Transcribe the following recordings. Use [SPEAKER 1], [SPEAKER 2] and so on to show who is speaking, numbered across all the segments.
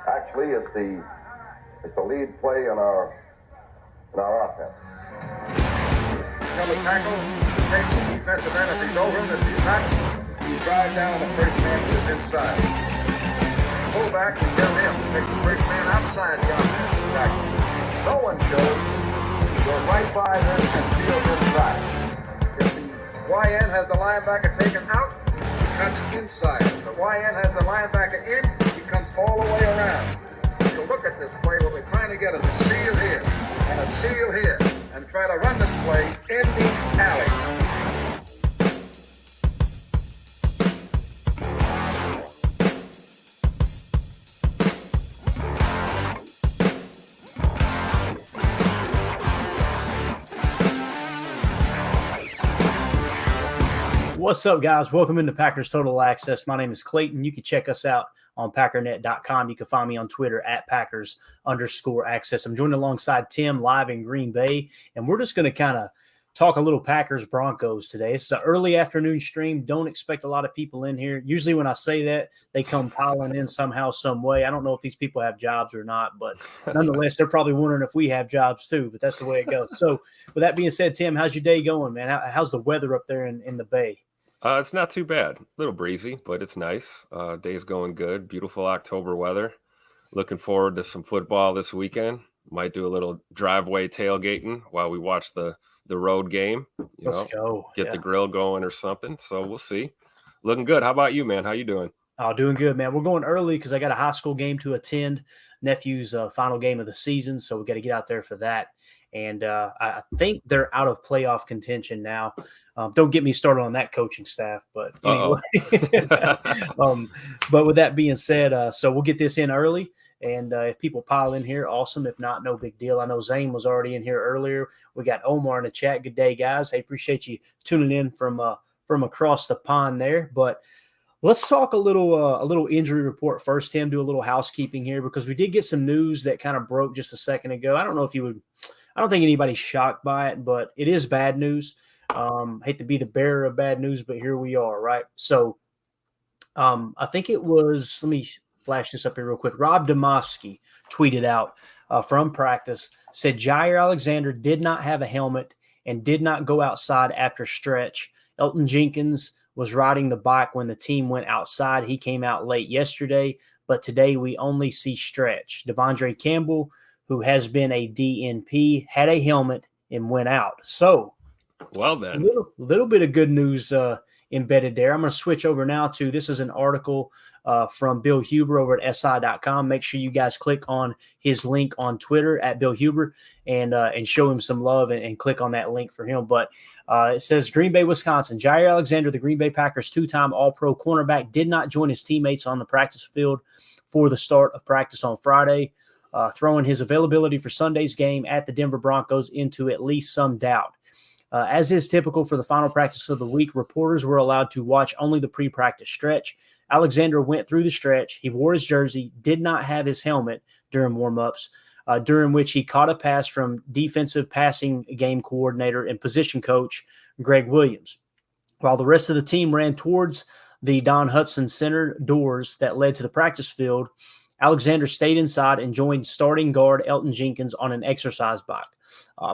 [SPEAKER 1] Actually, it's the lead play in our offense.
[SPEAKER 2] Tell the tackle, take the defensive end if he's over him. If he's not, you drive down the first man who is inside. Fullback, you tell him to take the first man outside the offensive tackle. No one shows. Go right by them and field inside. If the YN has the linebacker taken out, that's inside. If the YN has the linebacker in, he comes all the way around. If you look at this play, what we're trying to get is a seal here and a seal here, and try to run this play in the alley.
[SPEAKER 3] What's up, guys? Welcome into Packers Total Access. My name is Clayton. You can check us out on packernet.com. You can find me on Twitter at Packers_access. I'm joined alongside Tim live in Green Bay, and we're just going to kind of talk a little Packers Broncos today. It's an early afternoon stream. Don't expect a lot of people in here. Usually when I say that, they come piling in somehow, some way. I don't know if these people have jobs or not, but nonetheless, they're probably wondering if we have jobs too, but that's the way it goes. So with that being said, Tim, how's your day going, man? How's the weather up there in the Bay?
[SPEAKER 4] It's not too bad. A little breezy, but it's nice. Day's going good. Beautiful October weather. Looking forward to some football this weekend. Might do a little driveway tailgating while we watch the road game.
[SPEAKER 3] Let's go.
[SPEAKER 4] Get the grill going or something. So we'll see. Looking good. How about you, man? How you doing?
[SPEAKER 3] Oh, doing good, man. We're going early because I got a high school game to attend. Nephew's final game of the season, so we got to get out there for that. And I think they're out of playoff contention now. Don't get me started on that coaching staff, but anyway. But with that being said, so we'll get this in early. And if people pile in here, awesome. If not, no big deal. I know Zane was already in here earlier. We got Omar in the chat. Good day, guys. Hey, appreciate you tuning in from across the pond there. But let's talk a little injury report first, Tim. Do a little housekeeping here because we did get some news that kind of broke just a second ago. I don't think anybody's shocked by it, but it is bad news. Hate to be the bearer of bad news, but here we are, right? So I think it was, let me flash this up here real quick. Rob Demovsky tweeted out from practice, said Jair Alexander did not have a helmet and did not go outside after stretch. Elton Jenkins was riding the bike when the team went outside. He came out late yesterday, but today we only see stretch. Devondre Campbell, who has been a DNP, had a helmet and went out. So,
[SPEAKER 4] well then,
[SPEAKER 3] a little bit of good news embedded there. I'm going to switch over now to, this is an article from Bill Huber over at SI.com. Make sure you guys click on his link on Twitter at Bill Huber and show him some love and click on that link for him. But it says Green Bay, Wisconsin. Jair Alexander, the Green Bay Packers two-time All-Pro cornerback, did not join his teammates on the practice field for the start of practice on Friday, throwing his availability for Sunday's game at the Denver Broncos into at least some doubt. As is typical for the final practice of the week, reporters were allowed to watch only the pre-practice stretch. Alexander went through the stretch. He wore his jersey, did not have his helmet during warm-ups, during which he caught a pass from defensive passing game coordinator and position coach Greg Williams. While the rest of the team ran towards the Don Hutson Center doors that led to the practice field, Alexander stayed inside and joined starting guard Elton Jenkins on an exercise bike.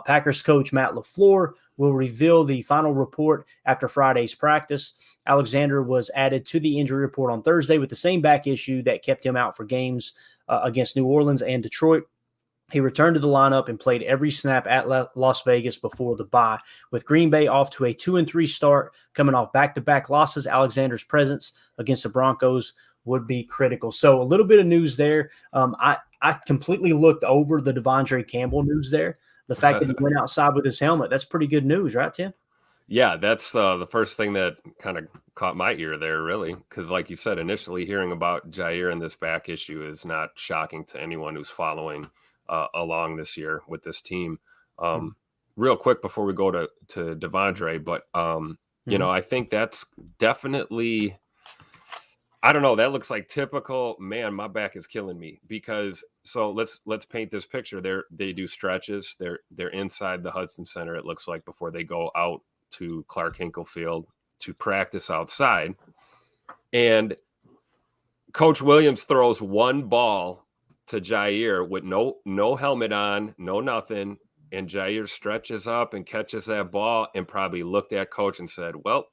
[SPEAKER 3] Packers coach Matt LaFleur will reveal the final report after Friday's practice. Alexander was added to the injury report on Thursday with the same back issue that kept him out for games against New Orleans and Detroit. He returned to the lineup and played every snap at Las Vegas before the bye. With Green Bay off to a 2-3 start, coming off back-to-back losses, Alexander's presence against the Broncos would be critical. So a little bit of news there. I completely looked over the Devondre Campbell news there. The fact that he went outside with his helmet, that's pretty good news, right, Tim?
[SPEAKER 4] Yeah, that's the first thing that kind of caught my ear there, really, because like you said, initially hearing about Jair and this back issue is not shocking to anyone who's following along this year with this team. Real quick before we go to Devondre, but you know, I think that's definitely, I don't know, that looks like typical, man, my back is killing me, because so let's paint this picture. They do stretches. They're inside the Hudson Center, it looks like, before they go out to Clark Hinkle Field to practice outside. And Coach Williams throws one ball to Jair with no helmet on, no nothing, and Jair stretches up and catches that ball and probably looked at coach and said, "Well,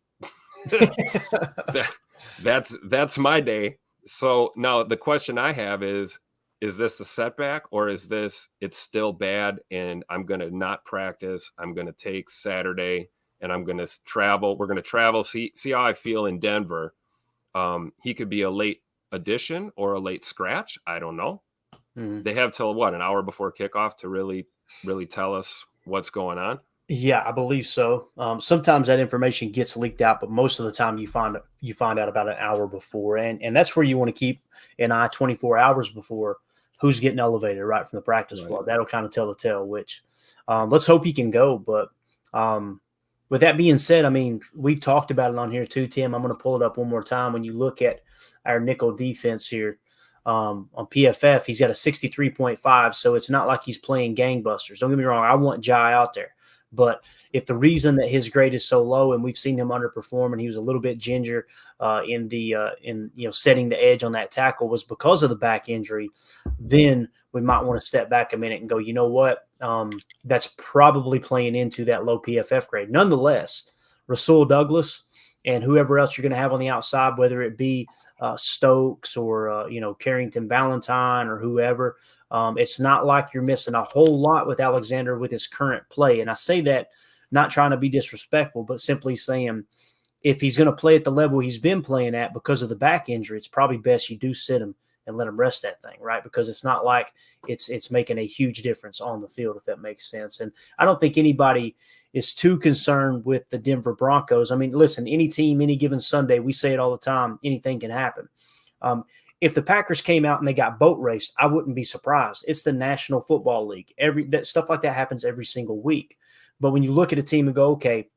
[SPEAKER 4] that's my day." So now the question I have is this a setback, or is this it's still bad and I'm going to not practice? I'm going to take Saturday and I'm going to travel. We're going to travel, see how I feel in Denver. He could be a late addition or a late scratch. I don't know.
[SPEAKER 3] Mhm.
[SPEAKER 4] They have till what, an hour before kickoff to really tell us what's going on.
[SPEAKER 3] Yeah, I believe so. Sometimes that information gets leaked out, but most of the time you find out about an hour before, and that's where you want to keep an eye 24 hours before who's getting elevated right from the practice squad. That'll kind of tell the tale. Which let's hope he can go. But with that being said, I mean we talked about it on here too, Tim. I'm going to pull it up one more time. When you look at our nickel defense here on PFF, he's got a 63.5, so it's not like he's playing gangbusters. Don't get me wrong. I want Jai out there. But if the reason that his grade is so low, and we've seen him underperform, and he was a little bit ginger in setting the edge on that tackle was because of the back injury, then we might want to step back a minute and go, you know what, that's probably playing into that low PFF grade. Nonetheless, Rasul Douglas and whoever else you're going to have on the outside, whether it be Stokes or Carrington Valentine or whoever. It's not like you're missing a whole lot with Alexander with his current play. And I say that not trying to be disrespectful, but simply saying if he's going to play at the level he's been playing at because of the back injury, it's probably best you do sit him and let him rest that thing, right? Because it's not like it's making a huge difference on the field, if that makes sense. And I don't think anybody is too concerned with the Denver Broncos. I mean, listen, any team, any given Sunday, we say it all the time, anything can happen. If the Packers came out and they got boat raced, I wouldn't be surprised. It's the National Football League. That stuff like that happens every single week. But when you look at a team and go, okay,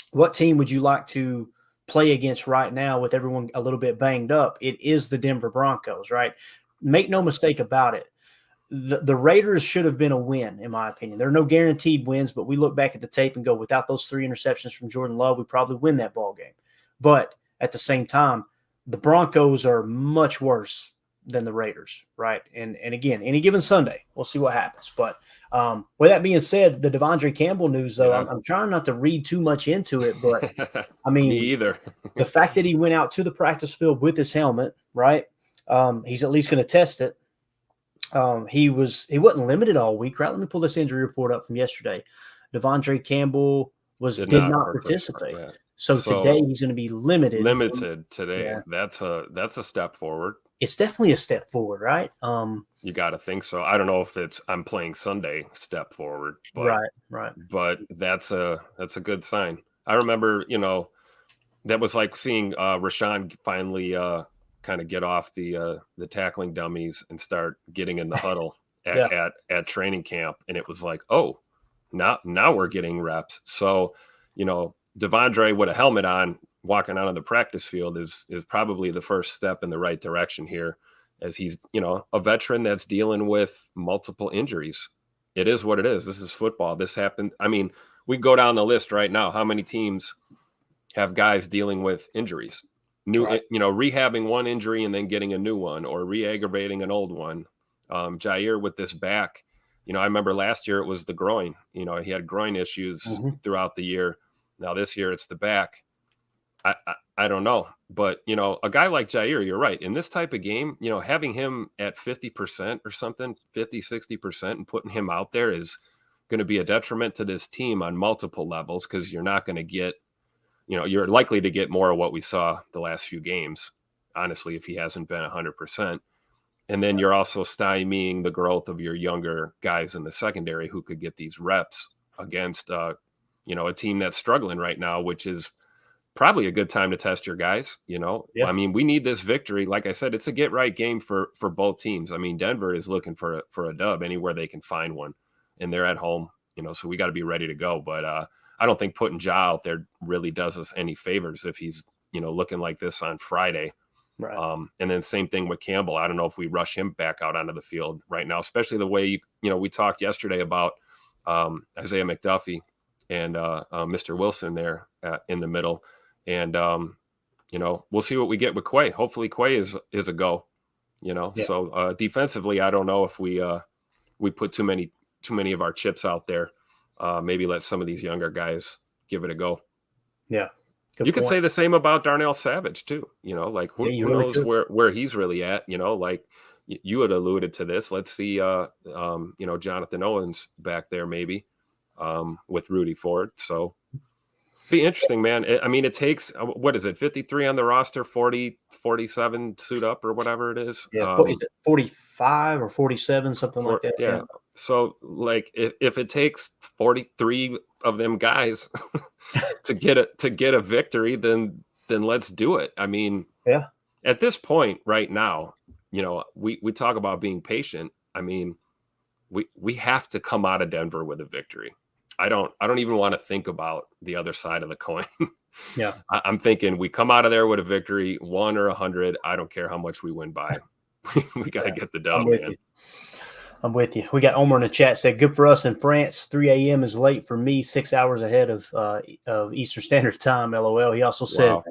[SPEAKER 3] what team would you like to play against right now with everyone a little bit banged up? It is the Denver Broncos, right? Make no mistake about it. The Raiders should have been a win, in my opinion. There are no guaranteed wins, but we look back at the tape and go, without those 3 interceptions from Jordan Love, we probably win that ball game. But at the same time, the Broncos are much worse than the Raiders, right? And again, any given Sunday, we'll see what happens. But with that being said, the Devondre Campbell news, though,
[SPEAKER 4] Yeah.
[SPEAKER 3] I'm trying not to read too much into it, but I mean,
[SPEAKER 4] Me either.
[SPEAKER 3] the fact that he went out to the practice field with his helmet, right? He's at least going to test it. He wasn't limited all week, right? Let me pull this injury report up from yesterday. Devondre Campbell did not participate.
[SPEAKER 4] Yeah.
[SPEAKER 3] So today he's going to be limited.
[SPEAKER 4] Limited today.
[SPEAKER 3] Yeah.
[SPEAKER 4] That's a step forward.
[SPEAKER 3] It's definitely a step forward, right?
[SPEAKER 4] You got to think so. I don't know if it's I'm playing Sunday step forward, but
[SPEAKER 3] right.
[SPEAKER 4] But that's a good sign. I remember, that was like seeing Rashawn finally kind of get off the tackling dummies and start getting in the huddle at training camp, and it was like, oh, now we're getting reps. So, Devondre with a helmet on walking out on the practice field is probably the first step in the right direction here, as he's, a veteran that's dealing with multiple injuries. It is what it is. This is football. This happened. I mean, we go down the list right now. How many teams have guys dealing with injuries? Rehabbing one injury and then getting a new one, or re-aggravating an old one. Jair with this back, I remember last year it was the groin. He had groin issues throughout the year. Now this year it's the back. I don't know, but a guy like Jair, you're right. In this type of game, having him at 50% or something, 50, 60%, and putting him out there is going to be a detriment to this team on multiple levels, because you're not going to get, you're likely to get more of what we saw the last few games, honestly, if he hasn't been 100%. And then you're also stymieing the growth of your younger guys in the secondary who could get these reps against, a team that's struggling right now, which is probably a good time to test your guys.
[SPEAKER 3] Yeah.
[SPEAKER 4] I mean, we need this victory. Like I said, it's a get right game for both teams. I mean, Denver is looking for a dub anywhere they can find one, and they're at home, so we got to be ready to go. But I don't think putting Ja out there really does us any favors if he's, looking like this on Friday.
[SPEAKER 3] Right.
[SPEAKER 4] And then same thing with Campbell. I don't know if we rush him back out onto the field right now, especially the way, we talked yesterday about Isaiah McDuffie and Mr. Wilson there in the middle. And, we'll see what we get with Quay. Hopefully Quay is a go. you know.
[SPEAKER 3] Yeah.
[SPEAKER 4] So defensively, I don't know if we put too many of our chips out there. Maybe let some of these younger guys give it a go.
[SPEAKER 3] Yeah. Good
[SPEAKER 4] You could
[SPEAKER 3] point.
[SPEAKER 4] say the same about Darnell Savage too. You know, like who
[SPEAKER 3] you really
[SPEAKER 4] knows
[SPEAKER 3] could.
[SPEAKER 4] where he's really at. You know, like you had alluded to this. Let's see, you know, Jonathan Owens back there maybe with Rudy Ford. So be interesting, man. I mean, it takes what is it, 53 on the roster, 40, 47 suit up or whatever it is.
[SPEAKER 3] Yeah. Is it 45 or 47, something like that?
[SPEAKER 4] Yeah. So like if it takes 43 of them guys to get a victory, then let's do it. I mean,
[SPEAKER 3] Yeah.
[SPEAKER 4] at this point right now, you know, we talk about being patient. I mean, we have to come out of Denver with a victory. I don't even want to think about the other side of the coin.
[SPEAKER 3] Yeah.
[SPEAKER 4] I'm thinking we come out of there with a victory, 1 or 100. I don't care how much we win by. We got to get the dub, man.
[SPEAKER 3] I'm with you. We got Omer in the chat said, good for us in France. 3 a.m. is late for me, 6 hours ahead of Eastern Standard Time, LOL. He also said,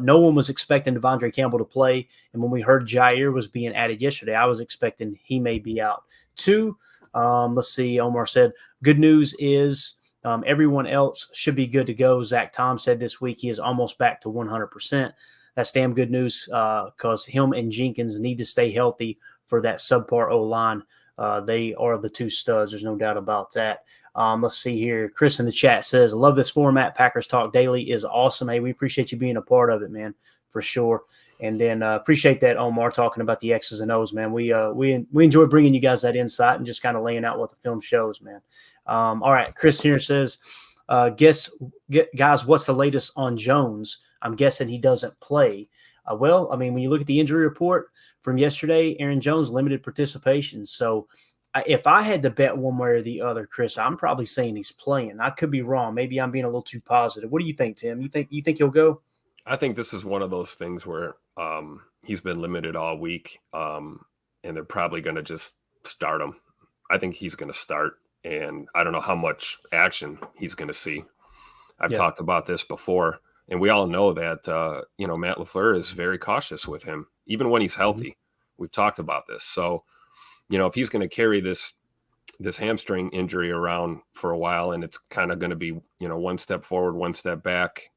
[SPEAKER 3] no one was expecting Devondre Campbell to play. And when we heard Jair was being added yesterday, I was expecting he may be out too. Let's see. Omar said, good news is everyone else should be good to go. Zach Tom said this week he is almost back to 100%. That's damn good news because him and Jenkins need to stay healthy for that subpar O-line. They are the two studs. There's no doubt about that. Let's see here. Chris in the chat says, love this format. Packers Talk Daily is awesome. Hey, we appreciate you being a part of it, man, for sure. And then appreciate that, Omar, talking about the X's and O's, man. We enjoy bringing you guys that insight and just kind of laying out what the film shows, man. All right. Chris here says, guys, what's the latest on Jones? I'm guessing he doesn't play. Well, I mean, when you look at the injury report from yesterday, Aaron Jones limited participation. So if I had to bet one way or the other, Chris, I'm probably saying he's playing. I could be wrong. Maybe I'm being a little too positive. What do you think, Tim? You think he'll go?
[SPEAKER 4] I think this is one of those things where he's been limited all week, and they're probably going to just start him. I think he's going to start, and I don't know how much action he's going to see. I've talked about this before. And we all know that, you know, Matt LaFleur is very cautious with him, even when he's healthy. We've talked about this. So, you know, if he's going to carry this hamstring injury around for a while, and it's kind of going to be, you know, one step forward, one step back,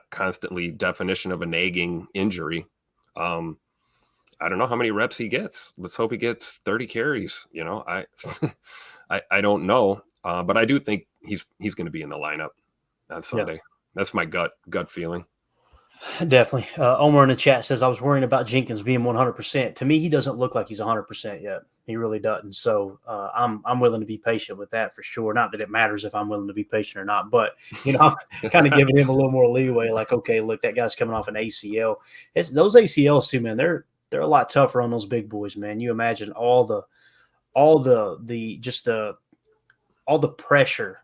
[SPEAKER 4] constantly definition of a nagging injury. I don't know how many reps he gets. Let's hope he gets 30 carries. You know, I don't know, but I do think he's going to be in the lineup on Sunday. Yeah. That's my gut feeling.
[SPEAKER 3] Definitely. Omar in the chat says, I was worrying about Jenkins being 100%. To me, he doesn't look like he's 100% yet. He really doesn't. So I'm willing to be patient with that for sure. Not that it matters if I'm willing to be patient or not, but, you know, I'm kind of giving him a little more leeway. Like, okay, look, that guy's coming off an ACL. Those ACLs too, man, they're a lot tougher on those big boys, man. You imagine all the pressure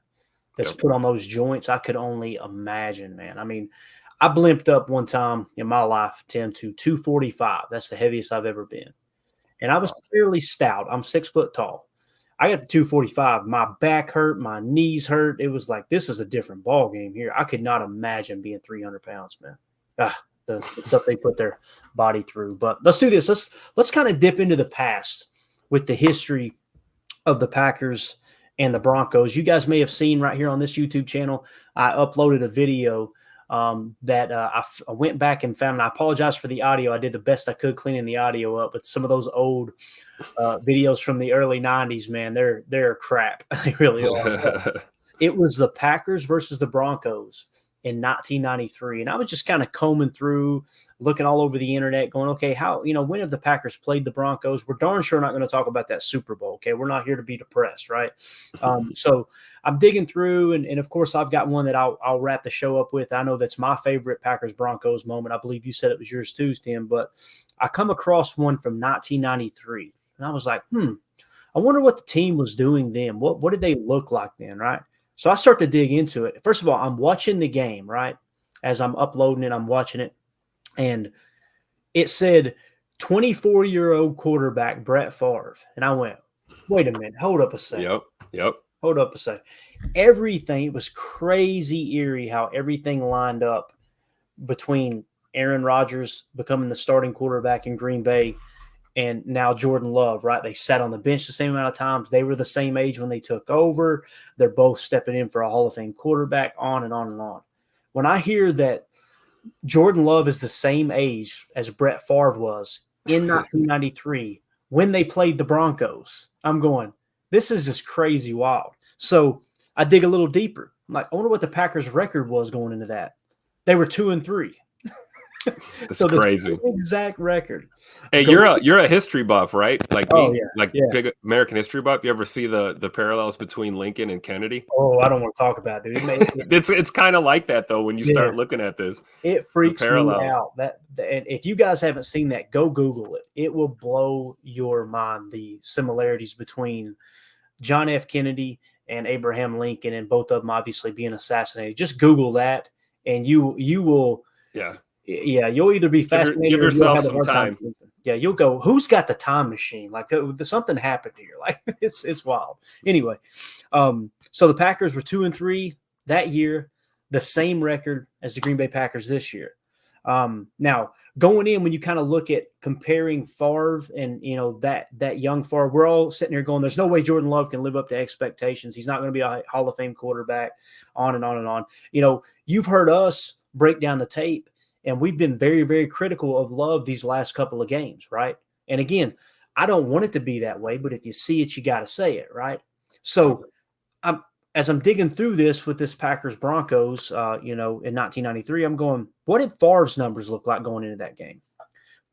[SPEAKER 3] that's put on those joints. I could only imagine, man. I mean, I blimped up one time in my life, Tim, to 245. That's the heaviest I've ever been. And I was fairly stout. I'm 6 foot tall. I got to 245. My back hurt. My knees hurt. It was like, this is a different ball game here. I could not imagine being 300 pounds, man. The stuff they put their body through. But let's do this. Let's kind of dip into the past with the history of the Packers and the Broncos. You guys may have seen right here on this YouTube channel, I uploaded a video that I went back and found. And I apologize for the audio. I did the best I could cleaning the audio up, but some of those old videos from the early 90s, man, they're crap. They really are. It was the Packers versus the Broncos in 1993. And I was just kind of combing through, looking all over the internet, going, okay, when have the Packers played the Broncos? We're darn sure not going to talk about that Super Bowl. Okay. We're not here to be depressed. Right. So I'm digging through, and of course I've got one that I'll wrap the show up with. I know that's my favorite Packers Broncos moment. I believe you said it was yours too, Tim, but I come across one from 1993 and I was like, I wonder what the team was doing then. What did they look like then? Right. So I start to dig into it. First of all, I'm watching the game, right? As I'm uploading it, I'm watching it. And it said 24-year-old quarterback Brett Favre. And I went, wait a minute. Hold up a second.
[SPEAKER 4] Yep.
[SPEAKER 3] Hold up a second. Everything, it was crazy eerie how everything lined up between Aaron Rodgers becoming the starting quarterback in Green Bay and now Jordan Love, right? They sat on the bench the same amount of times. They were the same age when they took over. They're both stepping in for a Hall of Fame quarterback, on and on and on. When I hear that Jordan Love is the same age as Brett Favre was in 1993 when they played the Broncos, I'm going, this is just crazy wild. So I dig a little deeper. I'm like, I wonder what the Packers' record was going into that. They were 2-3.
[SPEAKER 4] That's
[SPEAKER 3] So
[SPEAKER 4] crazy.
[SPEAKER 3] the exact record.
[SPEAKER 4] Hey, you're a history buff, right? Like me, big American history buff. You ever see the parallels between Lincoln and Kennedy?
[SPEAKER 3] Oh, I don't want to talk about it, dude.
[SPEAKER 4] It's kind of like that though when you start looking at this.
[SPEAKER 3] It freaks me out. And if you guys haven't seen that, go Google it. It will blow your mind. The similarities between John F. Kennedy and Abraham Lincoln, and both of them obviously being assassinated. Just Google that, and you will. Yeah, you'll either be fascinated
[SPEAKER 4] give yourself some time.
[SPEAKER 3] Yeah, you'll go, who's got the time machine? Like something happened here. Like it's wild. Anyway, so the Packers were 2-3 that year, the same record as the Green Bay Packers this year. Now going in, when you kind of look at comparing Favre and that young Favre, we're all sitting here going, there's no way Jordan Love can live up to expectations. He's not going to be a Hall of Fame quarterback, on and on and on. You've heard us break down the tape, and we've been very, very critical of Love these last couple of games, right? And again, I don't want it to be that way, but if you see it, you got to say it, right? So as I'm digging through this with this Packers Broncos, in 1993, I'm going, what did Favre's numbers look like going into that game?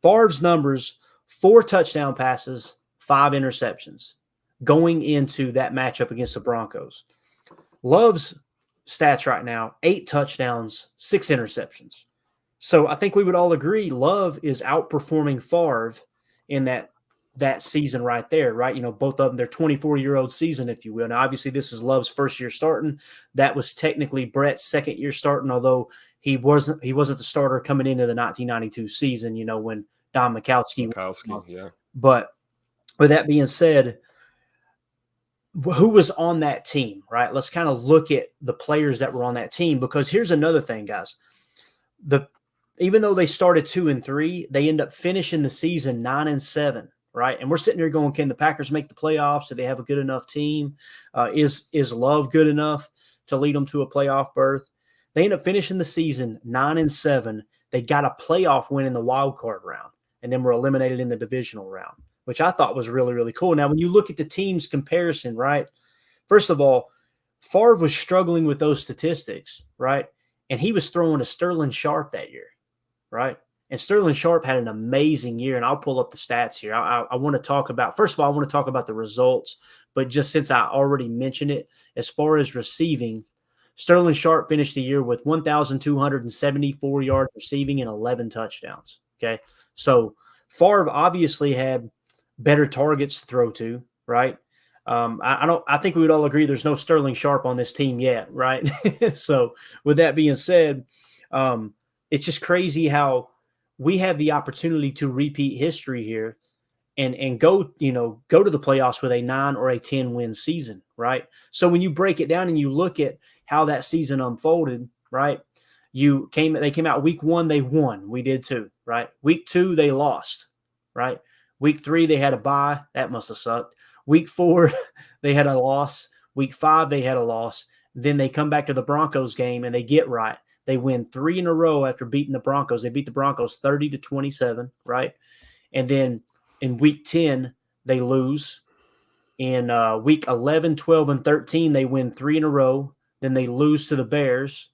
[SPEAKER 3] Favre's numbers, 4 touchdown passes, 5 interceptions going into that matchup against the Broncos. Love's stats right now, 8 touchdowns, 6 interceptions. So I think we would all agree Love is outperforming Favre in that season right there, right? Both of them, their 24-year-old season, if you will. Now, obviously, this is Love's first year starting. That was technically Brett's second year starting, although he wasn't the starter coming into the 1992 season, when Don Mikowski.
[SPEAKER 4] Yeah.
[SPEAKER 3] But with that being said, who was on that team, right? Let's kind of look at the players that were on that team, because here's another thing, guys. Even though they started 2-3, they end up finishing the season 9-7. Right. And we're sitting here going, can the Packers make the playoffs? Do they have a good enough team? Is Love good enough to lead them to a playoff berth? They end up finishing the season 9-7. They got a playoff win in the wild card round, and then were eliminated in the divisional round, which I thought was really, really cool. Now, when you look at the team's comparison, right, first of all, Favre was struggling with those statistics, right? And he was throwing to Sterling Sharp that year, right? And Sterling Sharp had an amazing year, and I'll pull up the stats here. I want to talk about, first of all, I want to talk about the results, but just since I already mentioned it, as far as receiving, Sterling Sharp finished the year with 1,274 yards receiving and 11 touchdowns, okay? So Favre obviously had better targets to throw to, right? I think we would all agree there's no Sterling Sharp on this team yet, right? So with that being said, it's just crazy how we have the opportunity to repeat history here and go to the playoffs with a 9 or a 10 win season, right? So when you break it down and you look at how that season unfolded, right? They came out week 1, they won. We did too, right? Week 2, they lost, right? Week 3, they had a bye. That must have sucked. Week 4, they had a loss. Week 5, they had a loss. Then they come back to the Broncos game and they get right. They win 3 in a row after beating the Broncos. They beat the Broncos 30-27, right? And then in week 10, they lose. In week 11, 12, and 13, they win 3 in a row. Then they lose to the Bears.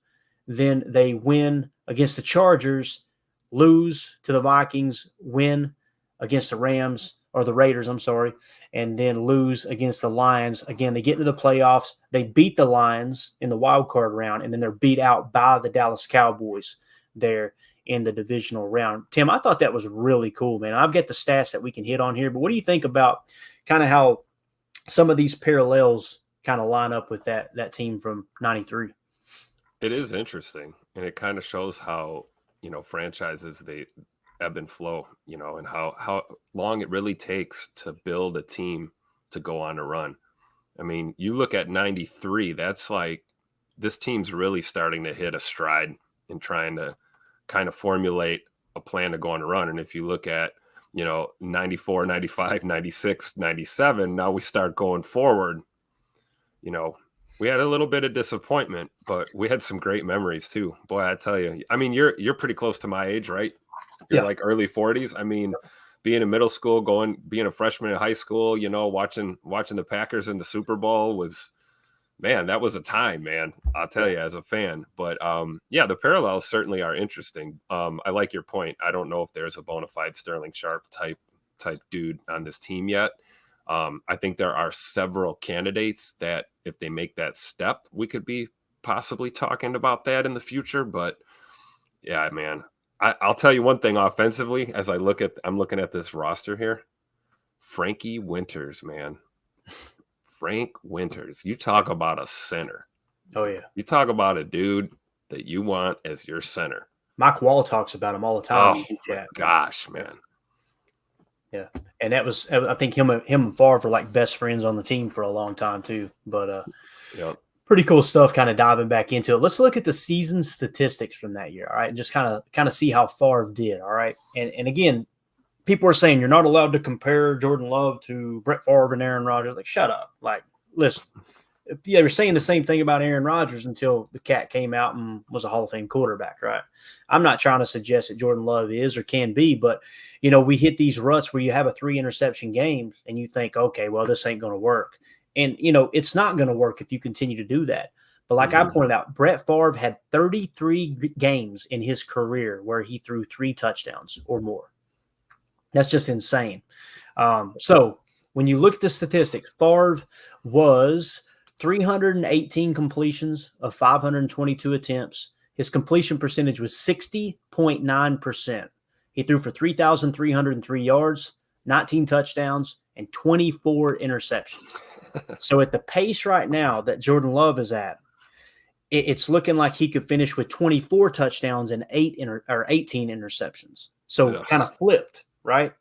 [SPEAKER 3] Then they win against the Chargers, lose to the Vikings, win against the Rams, or the Raiders, I'm sorry, and then lose against the Lions. Again, they get into the playoffs. They beat the Lions in the wild card round, and then they're beat out by the Dallas Cowboys there in the divisional round. Tim, I thought that was really cool, man. I've got the stats that we can hit on here, but what do you think about kind of how some of these parallels kind of line up with that team from 93?
[SPEAKER 4] It is interesting, and it kind of shows how, franchises, they ebb and flow, and how long it really takes to build a team to go on a run. I mean, you look at 93, that's like this team's really starting to hit a stride in trying to kind of formulate a plan to go on a run. And if you look at 94, 95, 96, 97. Now we start going forward. We had a little bit of disappointment, but we had some great memories too. Boy, I tell you, I mean, you're pretty close to my age, right? You're like early 40s. I mean, being in middle school, being a freshman in high school, watching the Packers in the Super Bowl was, man, that was a time, man. I'll tell you, as a fan. But the parallels certainly are interesting. I like your point. I don't know if there's a bona fide Sterling Sharp type dude on this team yet. I think there are several candidates that if they make that step, we could be possibly talking about that in the future. But yeah, man, I'll tell you one thing offensively, as I'm looking at this roster here, Frankie Winters, man. Frank Winters. You talk about a center.
[SPEAKER 3] Oh, yeah.
[SPEAKER 4] You talk about a dude that you want as your center.
[SPEAKER 3] Mike Wall talks about him all the time.
[SPEAKER 4] Oh, my gosh, man.
[SPEAKER 3] Yeah. And that was, I think him and Favre were like best friends on the team for a long time too. But pretty cool stuff kind of diving back into it. Let's look at the season statistics from that year, all right, and just kind of see how Favre did, all right? And again, people are saying you're not allowed to compare Jordan Love to Brett Favre and Aaron Rodgers. Like, shut up. Like, listen, they were saying the same thing about Aaron Rodgers until the cat came out and was a Hall of Fame quarterback, right? I'm not trying to suggest that Jordan Love is or can be, but, we hit these ruts where you have a 3-interception game and you think, okay, well, this ain't going to work. And, it's not going to work if you continue to do that. But like I pointed out, Brett Favre had 33 games in his career where he threw 3 touchdowns or more. That's just insane. So when you look at the statistics, Favre was 318 completions of 522 attempts. His completion percentage was 60.9%. He threw for 3,303 yards, 19 touchdowns, and 24 interceptions. So at the pace right now that Jordan Love is at, it's looking like he could finish with 24 touchdowns and 18 interceptions. So kind of flipped, right?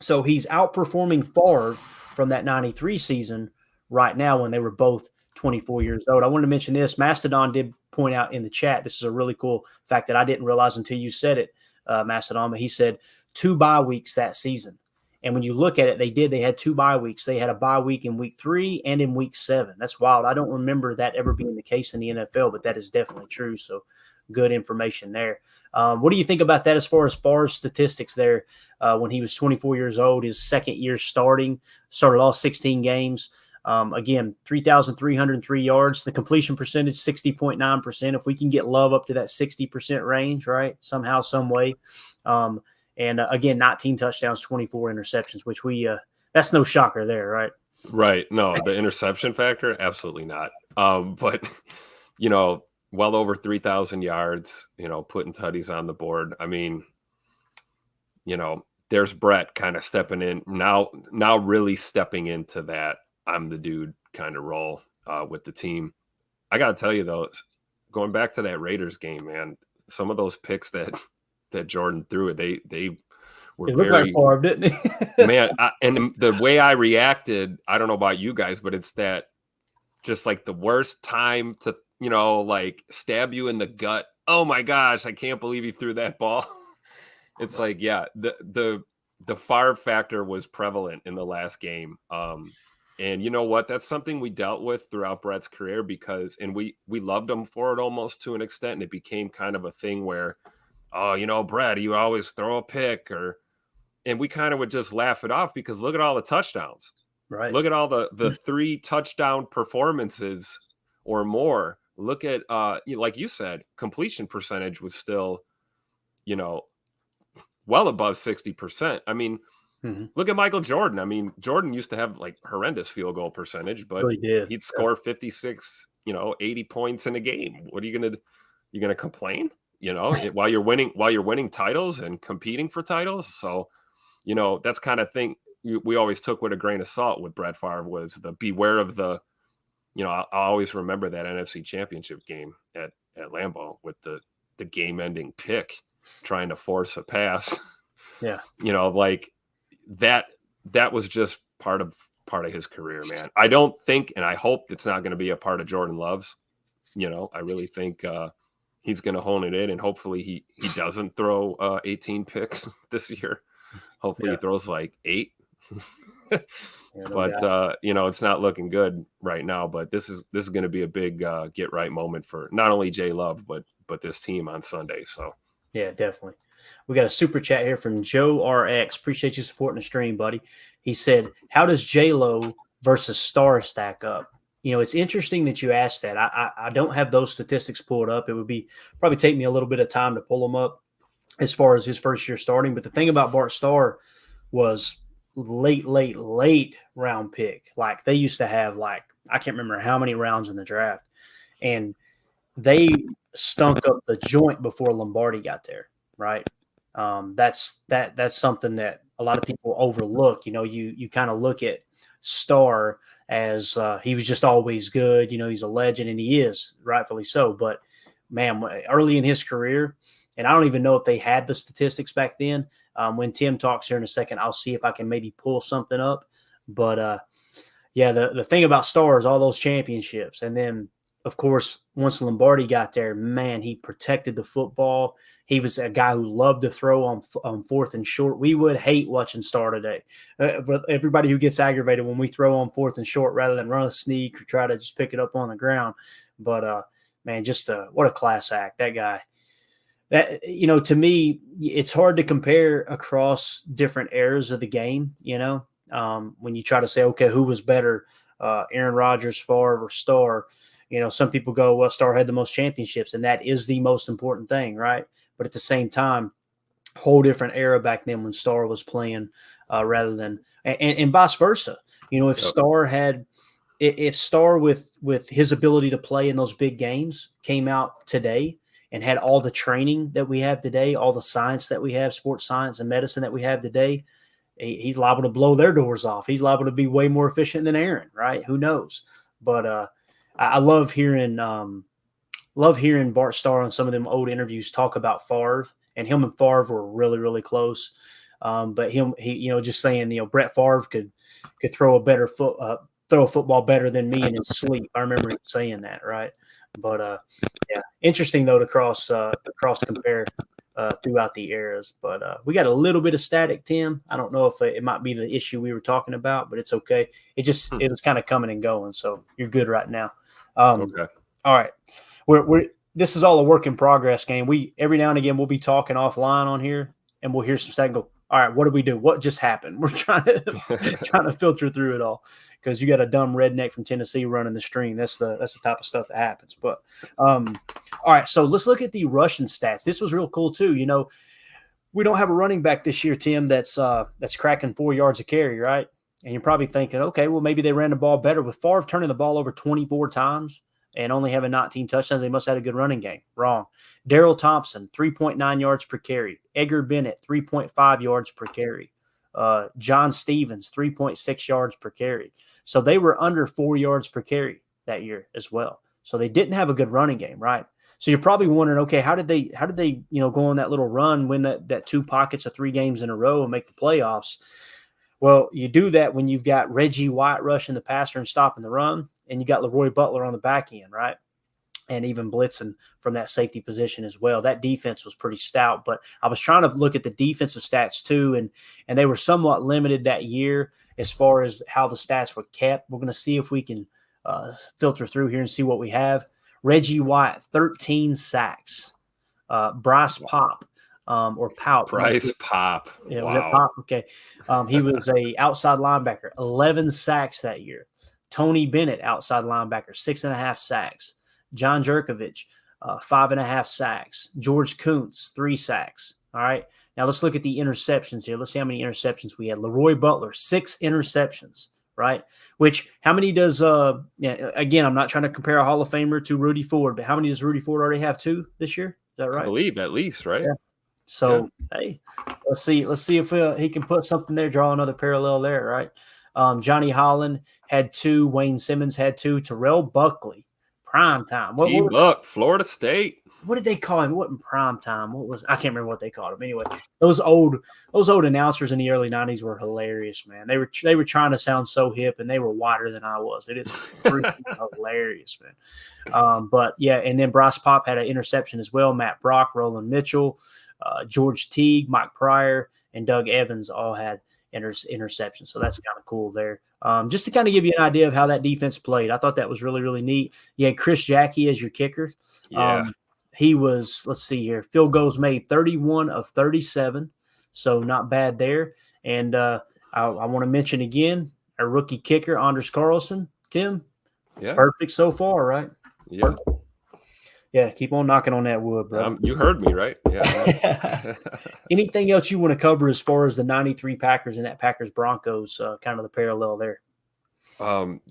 [SPEAKER 3] So he's outperforming Favre from that 93 season right now when they were both 24 years old. I wanted to mention this. Mastodon did point out in the chat, this is a really cool fact that I didn't realize until you said it, Mastodon, but he said 2 bye weeks that season. And when you look at it, they had 2 bye weeks. They had a bye week in week 3 and in week 7. That's wild. I don't remember that ever being the case in the NFL, but that is definitely true. So good information there. What do you think about that as far as statistics there? When he was 24 years old, his second year started all 16 games. Again, 3,303 yards. The completion percentage, 60.9%. If we can get Love up to that 60% range, right, somehow, some way. And again, 19 touchdowns, 24 interceptions, which that's no shocker there, right?
[SPEAKER 4] Right. No, the interception factor, absolutely not. But, well over 3,000 yards, putting tutties on the board. I mean, there's Brett kind of stepping in now really stepping into that I'm the dude kind of role with the team. I got to tell you, though, going back to that Raiders game, man, some of those picks that Jordan threw, they were
[SPEAKER 3] it looked like Favre, didn't it?
[SPEAKER 4] Man, and the way I reacted, I don't know about you guys, but it's that just like the worst time to, like stab you in the gut. Oh my gosh, I can't believe he threw that ball. It's like, yeah, the Favre factor was prevalent in the last game. And you know what? That's something we dealt with throughout Brett's career and we loved him for it almost to an extent. And it became kind of a thing where, Brett, you always throw a pick and we kind of would just laugh it off because look at all the touchdowns.
[SPEAKER 3] Right.
[SPEAKER 4] Look at all the 3 touchdown performances or more. Look at, like you said, completion percentage was still, well above 60%. I mean, look at Michael Jordan. I mean, Jordan used to have like horrendous field goal percentage, but he'd score 56, 80 points in a game. What are you going to complain? While you're winning titles and competing for titles. So, that's kind of thing we always took with a grain of salt with Brett Favre was the beware of the, I always remember that NFC Championship game at Lambeau with the game ending pick trying to force a pass.
[SPEAKER 3] Yeah.
[SPEAKER 4] Like that was just part of his career, man. I don't think, and I hope it's not going to be a part of Jordan Love's, I really think, he's going to hone it in, and hopefully he doesn't throw 18 picks this year. Hopefully he throws like 8.
[SPEAKER 3] Yeah, no
[SPEAKER 4] But
[SPEAKER 3] doubt.
[SPEAKER 4] it's not looking good right now. But this is going to be a big get right moment for not only Jay Love but this team on Sunday. So
[SPEAKER 3] Yeah, definitely. We got a super chat here from Joe RX. Appreciate you supporting the stream, buddy. He said, "How does J-Lo versus Star stack up?" It's interesting that you asked that. I don't have those statistics pulled up. It would be probably take me a little bit of time to pull them up as far as his first year starting. But the thing about Bart Starr was late round pick. Like they used to have I can't remember how many rounds in the draft, and they stunk up the joint before Lombardi got there, right? That's something that a lot of people overlook. You kind of look at Starr as he was just always good. He's a legend, and he is rightfully so. But man, early in his career, and I don't even know if they had the statistics back then. When Tim talks here in a second, I'll see if I can maybe pull something up. But yeah, the thing about Starr is all those championships, and then of course once Lombardi got there, man, he protected the football. He was a guy who loved to throw on fourth and short. We would hate watching Starr today. But everybody who gets aggravated when we throw on fourth and short rather than run a sneak or try to just pick it up on the ground. But man, just what a class act, that guy. That to me, it's hard to compare across different eras of the game. When you try to say, okay, who was better, Aaron Rodgers, Favre, or Starr? Some people go, well, Starr had the most championships, and that is the most important thing, right? But at the same time, whole different era back then when Starr was playing, rather than and vice versa. If Starr had, if Starr with his ability to play in those big games came out today and had all the training that we have today, all the science that we have, sports science and medicine that we have today, he's liable to blow their doors off. He's liable to be way more efficient than Aaron, right? Who knows? But I love hearing Bart Starr on some of them old interviews talk about Favre, and him and Favre were really, really close. But he just saying, Brett Favre could throw a football better than me in his sleep. I remember him saying that, right? But yeah, interesting though to cross compare throughout the eras. But we got a little bit of static, Tim. I don't know if it might be the issue we were talking about, but it's okay. It was kind of coming and going, so you're good right now.
[SPEAKER 4] okay.
[SPEAKER 3] All right, we're this is all a work in progress game. We every now and again we'll be talking offline on here, and we'll hear some second go. All right, what do we do? What just happened? We're trying to filter through it all because you got a dumb redneck from Tennessee running the stream. That's the type of stuff that happens. But all right, so let's look at the rushing stats. This was real cool too. We don't have a running back this year, Tim, that's cracking 4 yards a carry, right? And you're probably thinking, okay, well maybe they ran the ball better. With Favre turning the ball over 24 times and only having 19 touchdowns, they must have had a good running game. Wrong. Darrell Thompson, 3.9 yards per carry. Edgar Bennett, 3.5 yards per carry. John Stevens, 3.6 yards per carry. So they were under 4 yards per carry that year as well. So they didn't have a good running game, right? So you're probably wondering, okay, how did they go on that little run, win that 2 pockets of 3 games in a row and make the playoffs? Well, you do that when you've got Reggie White rushing the passer and stopping the run, and you got Leroy Butler on the back end, right? And even blitzing from that safety position as well. That defense was pretty stout, but I was trying to look at the defensive stats too, and they were somewhat limited that year as far as how the stats were kept. We're going to see if we can filter through here and see what we have. Reggie White, 13 sacks. Bryce Pop, or Paup.
[SPEAKER 4] Bryce Pop.
[SPEAKER 3] Yeah,
[SPEAKER 4] wow.
[SPEAKER 3] Was that Pop? Okay. He was a outside linebacker, 11 sacks that year. Tony Bennett, outside linebacker, 6.5 sacks. John Jerkovich, 5.5 sacks. George Kuntz, 3 sacks. All right. Now let's look at the interceptions here. Let's see how many interceptions we had. Leroy Butler, 6 interceptions, right? Which, how many does, again, I'm not trying to compare a Hall of Famer to Rudy Ford, but how many does Rudy Ford already have? 2 this year? Is that right?
[SPEAKER 4] I believe at least, right?
[SPEAKER 3] Yeah. So, hey, let's see if he can put something there, draw another parallel there, right? Johnny Holland had 2. Wayne Simmons had 2. Terrell Buckley, prime time.
[SPEAKER 4] T-Buck, Florida State.
[SPEAKER 3] What did they call him? What in prime time? I can't remember what they called him. Anyway, those old announcers in the early 90s were hilarious, man. They were trying to sound so hip, and they were wider than I was. It is freaking hilarious, man. But yeah, and then Bryce Pop had an interception as well. Matt Brock, Roland Mitchell, George Teague, Mike Pryor, and Doug Evans all had interceptions. So that's kind of cool there. Just to kind of give you an idea of how that defense played, I thought that was really, really neat. You had Chris Jackie as your kicker.
[SPEAKER 4] Yeah.
[SPEAKER 3] He was, let's see here, field goals made 31 of 37. So not bad there. And I want to mention again, our rookie kicker, Anders Carlson. Tim,
[SPEAKER 4] Yeah.
[SPEAKER 3] perfect so far, right?
[SPEAKER 4] Yeah.
[SPEAKER 3] Perfect. Yeah, keep on knocking on that wood, bro.
[SPEAKER 4] You heard me, right? Yeah.
[SPEAKER 3] Anything else you want to cover as far as the 93 Packers and that Packers Broncos, kind of the parallel there?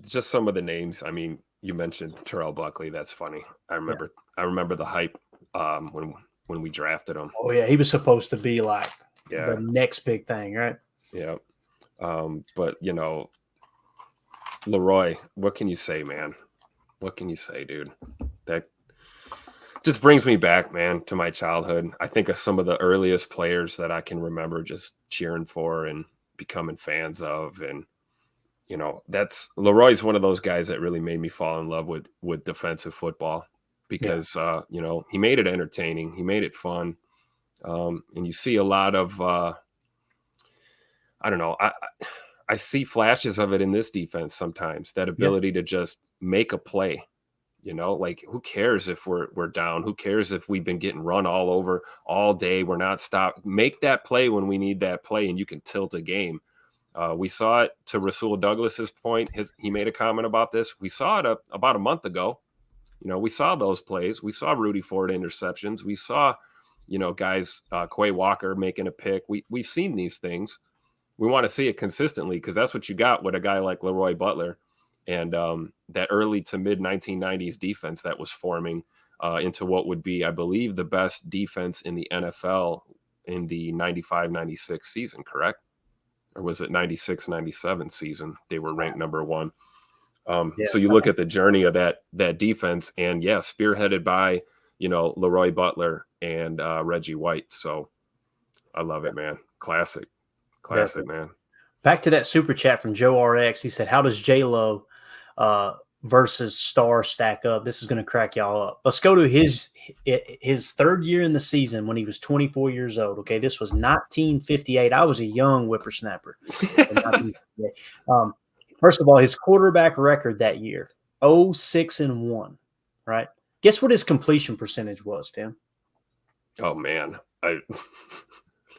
[SPEAKER 4] Just some of the names. I mean, you mentioned Terrell Buckley. That's funny. I remember the hype when we drafted him.
[SPEAKER 3] Oh yeah, he was supposed to be like
[SPEAKER 4] Yeah.
[SPEAKER 3] the next big thing, right?
[SPEAKER 4] Yeah. But you know, Leroy, what can you say, man? What can you say, dude? That just brings me back, man, to my childhood. I think of some of the earliest players that I can remember just cheering for and becoming fans of. And, you know, Leroy's one of those guys that really made me fall in love with defensive football because, you know, he made it entertaining. He made it fun. And you see a lot of, I don't know, I see flashes of it in this defense sometimes, that ability to just make a play. You know, like who cares if we're down? Who cares if we've been getting run all over all day? We're not stopped. Make that play when we need that play, and you can tilt a game. We saw it to Rasul Douglas's point. He made a comment about this. We saw it about a month ago. You know, we saw those plays. We saw Rudy Ford interceptions. We saw, you know, guys, Quay Walker making a pick. We've seen these things. We want to see it consistently because that's what you got with a guy like Leroy Butler. And that early to mid 1990s defense that was forming into what would be, I believe, the best defense in the NFL in the 95-96 season, correct? Or was it 96-97 season? They were ranked number one. So you look at the journey of that defense, and spearheaded by, you know, Leroy Butler and Reggie White. So I love it, man. Classic, man.
[SPEAKER 3] Back to that super chat from Joe RX. He said, how does J-Lo versus Starr stack up? This is going to crack y'all up. Let's go to his third year in the season when he was 24 years old. Okay, this was 1958. I was a young whippersnapper. First of all, his quarterback record that year, 0-6-1, right? Guess what his completion percentage was, Tim?
[SPEAKER 4] Oh, man.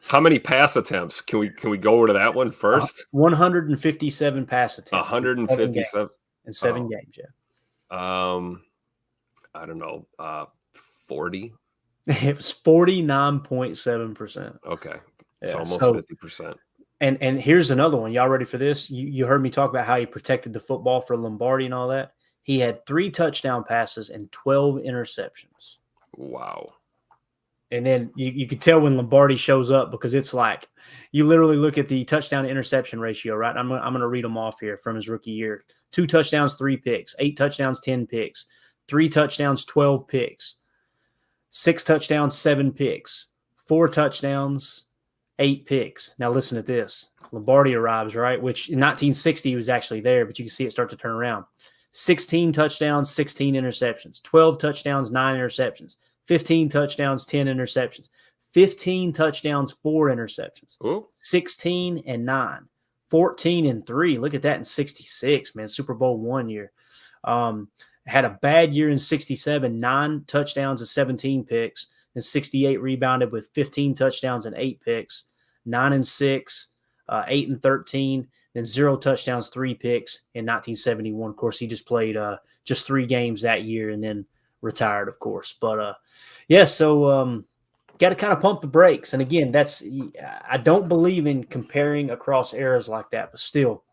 [SPEAKER 4] How many pass attempts? Can we go over to that one first?
[SPEAKER 3] 157 pass attempts.
[SPEAKER 4] 157
[SPEAKER 3] in 7 games,
[SPEAKER 4] I don't know, 40.
[SPEAKER 3] It was 49.7%.
[SPEAKER 4] Okay, it's almost 50%.
[SPEAKER 3] And here's another one. Y'all ready for this? You heard me talk about how he protected the football for Lombardi and all that. He had 3 touchdown passes and 12 interceptions.
[SPEAKER 4] Wow.
[SPEAKER 3] And then you could tell when Lombardi shows up because it's like you literally look at the touchdown to interception ratio, right? I'm going to read them off here from his rookie year. 2 touchdowns, 3 picks. 8 touchdowns, 10 picks. 3 touchdowns, 12 picks. 6 touchdowns, 7 picks. 4 touchdowns, 8 picks. Now listen to this. Lombardi arrives, right? Which in 1960 he was actually there, but you can see it start to turn around. 16 touchdowns, 16 interceptions. 12 touchdowns, 9 interceptions. 15 touchdowns, 10 interceptions. 15 touchdowns, 4 interceptions.
[SPEAKER 4] Ooh.
[SPEAKER 3] 16 and 9. 14 and 3. Look at that in 66, man. Super Bowl 1 year. Had a bad year in 67, 9 touchdowns and 17 picks. In 68, rebounded with 15 touchdowns and 8 picks. 9 and 6, 8 and 13. Then 0 touchdowns, 3 picks in 1971. Of course, he just played just 3 games that year and then retired, of course. But so got to kind of pump the brakes. And again, I don't believe in comparing across eras like that, but still,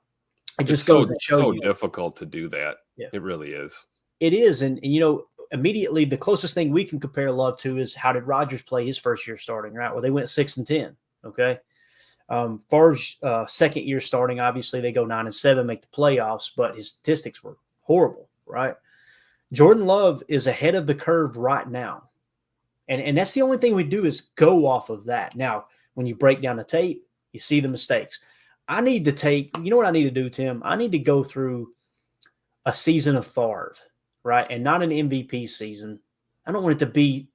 [SPEAKER 3] it just goes to show you.
[SPEAKER 4] It's so difficult to do that.
[SPEAKER 3] Yeah.
[SPEAKER 4] It really is.
[SPEAKER 3] It is. And you know, immediately the closest thing we can compare Love to is how did Rodgers play his first year starting, right? Well, they went 6-10. Okay. Favre's second year starting, obviously they go 9-7, make the playoffs, but his statistics were horrible, right? Jordan Love is ahead of the curve right now. And that's the only thing we do is go off of that. Now, when you break down the tape, you see the mistakes. I need to you know what I need to do, Tim? I need to go through a season of Favre, right? And not an MVP season. I don't want it to be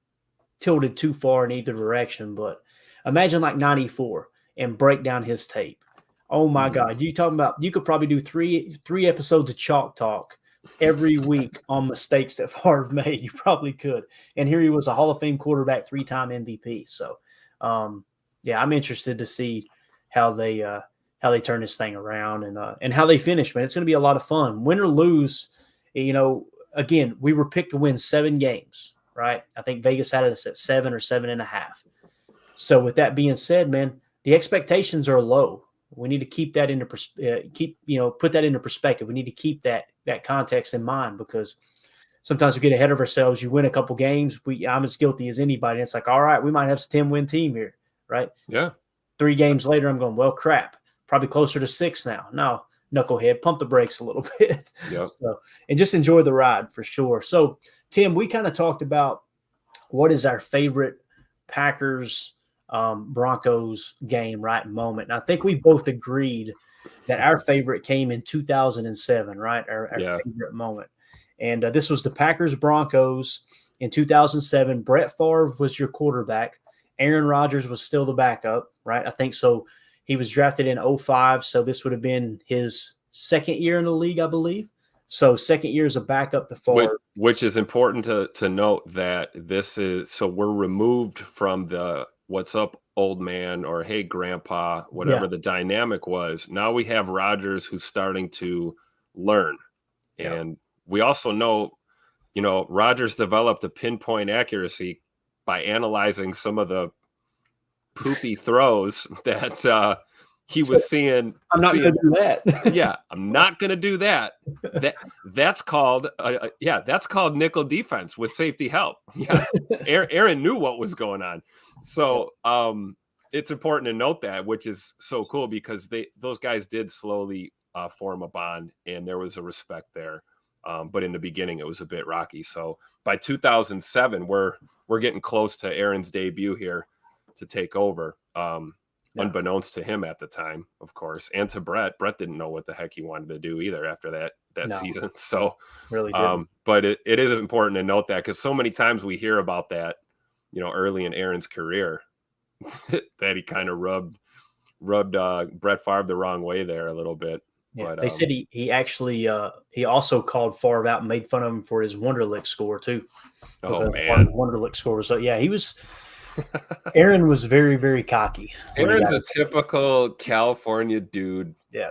[SPEAKER 3] tilted too far in either direction, but imagine like 94. and break down his tape. Oh my God. You talking about, you could probably do three episodes of Chalk Talk every week on mistakes that Favre made. You probably could. And here he was, a Hall of Fame quarterback, 3-time MVP. So, yeah, I'm interested to see how they turn this thing around and how they finish, man. It's going to be a lot of fun. Win or lose, again, we were picked to win 7 games, right? I think Vegas had us at 7 or 7.5. So with that being said, man, the expectations are low. We need to keep that into put that into perspective. We need to keep that context in mind, because sometimes we get ahead of ourselves. You win a couple games. I'm as guilty as anybody. It's like, all right, we might have a 10-win team here, right?
[SPEAKER 4] Yeah.
[SPEAKER 3] 3 games later, I'm going, well, crap. Probably closer to 6 now. No, knucklehead, pump the brakes a little bit.
[SPEAKER 4] Yep.
[SPEAKER 3] So, and just enjoy the ride for sure. So, Tim, we kind of talked about what is our favorite Packers Broncos game, right? Moment. And I think we both agreed that our favorite came in 2007, right? Our favorite moment. And this was the Packers Broncos in 2007. Brett Favre was your quarterback. Aaron Rodgers was still the backup, right? I think so. He was drafted in 2005, so this would have been his second year in the league, I believe. So second year as a backup to Favre.
[SPEAKER 4] Which is important to note that this is, so we're removed from the what's up, old man, or hey, grandpa, whatever the dynamic was. Now we have Rodgers who's starting to learn.
[SPEAKER 3] Yeah.
[SPEAKER 4] And we also know, Rodgers developed a pinpoint accuracy by analyzing some of the poopy throws that he was seeing.
[SPEAKER 3] I'm not going to do that.
[SPEAKER 4] Yeah, I'm not going to do that. That's called nickel defense with safety help. Yeah, Aaron knew what was going on. So it's important to note that, which is so cool, because those guys did slowly form a bond, and there was a respect there. But in the beginning, it was a bit rocky. So by 2007, we're getting close to Aaron's debut here to take over, unbeknownst to him at the time, of course, and to Brett. Brett didn't know what the heck he wanted to do either after that season. So
[SPEAKER 3] really didn't.
[SPEAKER 4] But it is important to note that, because so many times we hear about that, early in Aaron's career, that he kind of rubbed Brett Favre the wrong way there a little bit.
[SPEAKER 3] Yeah,
[SPEAKER 4] but
[SPEAKER 3] they said he actually he also called Favre out and made fun of him for his Wonderlic score too.
[SPEAKER 4] Oh man,
[SPEAKER 3] Wonderlic score. So yeah, he was. Aaron was very, very cocky.
[SPEAKER 4] Aaron's a typical California dude.
[SPEAKER 3] Yeah.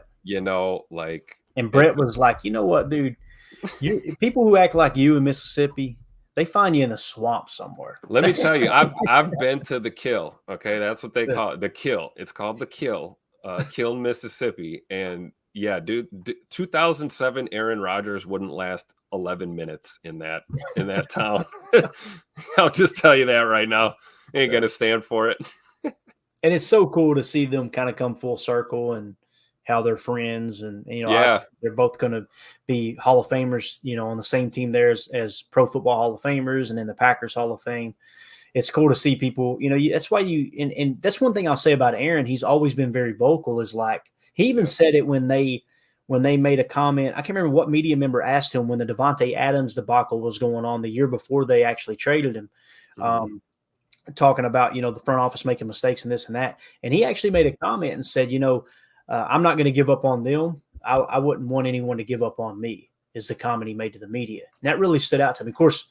[SPEAKER 3] And Brett was like, you know what, dude? People who act like you in Mississippi, they find you in a swamp somewhere.
[SPEAKER 4] Let me tell you, I've been to the Kill. Okay, that's what they call it. The Kill. It's called the Kill. Kill, Mississippi. And yeah, dude, 2007 Aaron Rodgers wouldn't last 11 minutes in that town. I'll just tell you that right now. Ain't gonna stand for it.
[SPEAKER 3] And it's so cool to see them kind of come full circle and how they're friends, and they're both going to be Hall of Famers, on the same team there as Pro Football Hall of Famers and in the Packers Hall of Fame. It's cool to see people. That's why and that's one thing I'll say about Aaron. He's always been very vocal. Is like he even said it when they made a comment. I can't remember what media member asked him when the Devontae Adams debacle was going on the year before they actually traded him. Mm-hmm. Talking about, the front office making mistakes and this and that. And he actually made a comment and said, I'm not going to give up on them. I wouldn't want anyone to give up on me, is the comment he made to the media. And that really stood out to me. Of course,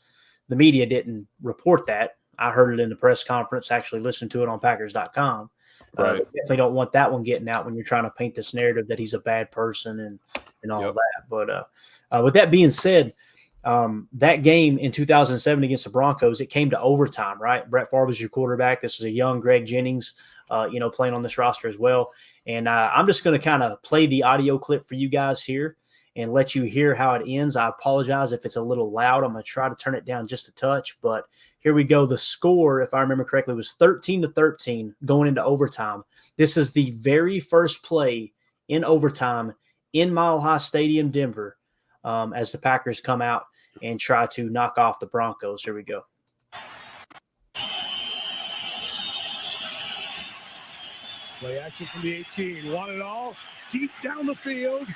[SPEAKER 3] the media didn't report that. I heard it in the press conference, actually listened to it on Packers.com.
[SPEAKER 4] Right.
[SPEAKER 3] Definitely don't want that one getting out when you're trying to paint this narrative that he's a bad person and all that. But with that being said, that game in 2007 against the Broncos, it came to overtime, right? Brett Favre was your quarterback. This was a young Greg Jennings, playing on this roster as well. And I'm just going to kind of play the audio clip for you guys here and let you hear how it ends. I apologize if it's a little loud. I'm going to try to turn it down just a touch, but here we go. The score, if I remember correctly, was 13-13 going into overtime. This is the very first play in overtime in Mile High Stadium, Denver, as the Packers come out and try to knock off the Broncos. Here we go.
[SPEAKER 5] Play action from the 18. Want it all. Deep down the field.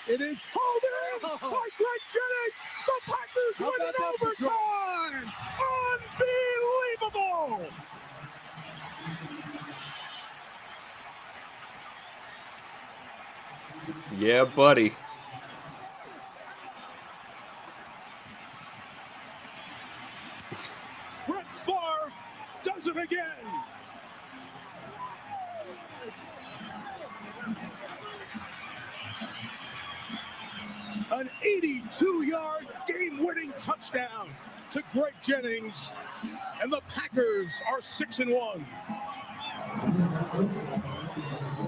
[SPEAKER 5] It is pulled in by Greg Jennings. The Packers win in overtime. Unbelievable.
[SPEAKER 4] Yeah, buddy.
[SPEAKER 5] Brett Favre does it again. An 82-yard game-winning touchdown to Greg Jennings, and the Packers are 6-1.